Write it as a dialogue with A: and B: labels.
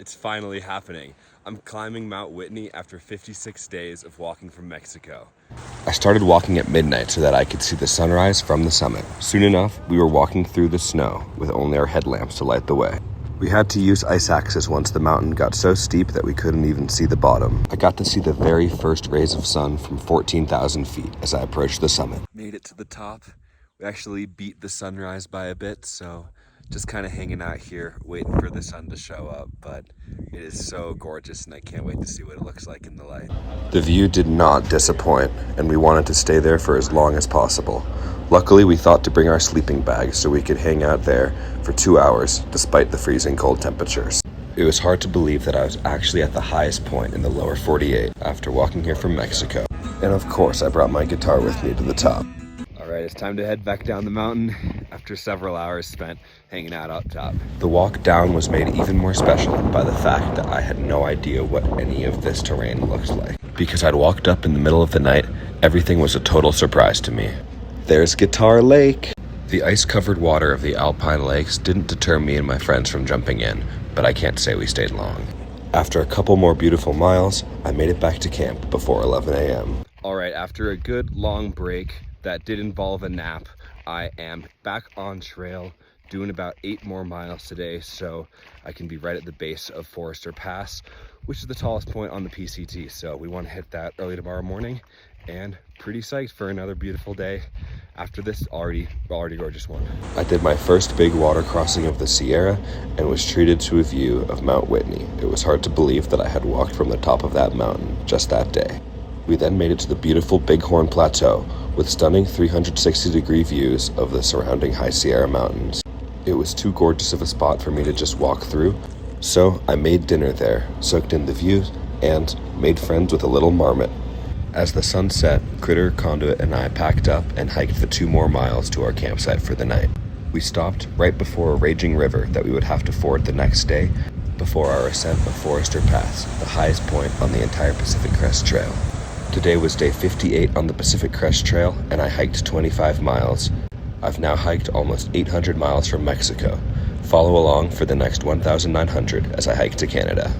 A: It's finally happening. I'm climbing Mount Whitney after 56 days of walking from Mexico. I started walking at midnight so that I could see the sunrise from the summit. Soon enough, we were walking through the snow with only our headlamps to light the way. We had to use ice axes once the mountain got so steep that we couldn't even see the bottom. I got to see the very first rays of sun from 14,000 feet as I approached the summit. Made it to the top. We actually beat the sunrise by a bit, so just kind of hanging out here, waiting for the sun to show up, but it is so gorgeous and I can't wait to see what it looks like in the light. The view did not disappoint, and we wanted to stay there for as long as possible. Luckily, we thought to bring our sleeping bags so we could hang out there for 2 hours, despite the freezing cold temperatures. It was hard to believe that I was actually at the highest point in the lower 48 after walking here from Mexico. And of course, I brought my guitar with me to the top. Alright, it's time to head back down the mountain after several hours spent hanging out up top. The walk down was made even more special by the fact that I had no idea what any of this terrain looks like. Because I'd walked up in the middle of the night, everything was a total surprise to me. There's Guitar Lake! The ice-covered water of the Alpine Lakes didn't deter me and my friends from jumping in, but I can't say we stayed long. After a couple more beautiful miles, I made it back to camp before 11 a.m. Alright, after a good long break that did involve a nap, I am back on trail doing about 8 more miles today, so I can be right at the base of Forester Pass, which is the tallest point on the PCT. So we want to hit that early tomorrow morning, and pretty psyched for another beautiful day after this already gorgeous one. I did my first big water crossing of the Sierra and was treated to a view of Mount Whitney. It was hard to believe that I had walked from the top of that mountain just that day. We then made it to the beautiful Bighorn Plateau with stunning 360-degree views of the surrounding High Sierra Mountains. It was too gorgeous of a spot for me to just walk through, so I made dinner there, soaked in the views, and made friends with a little marmot. As the sun set, Critter, Conduit, and I packed up and hiked the 2 more miles to our campsite for the night. We stopped right before a raging river that we would have to ford the next day before our ascent of Forester Pass, the highest point on the entire Pacific Crest Trail. Today was day 58 on the Pacific Crest Trail, and I hiked 25 miles. I've now hiked almost 800 miles from Mexico. Follow along for the next 1,900 as I hike to Canada.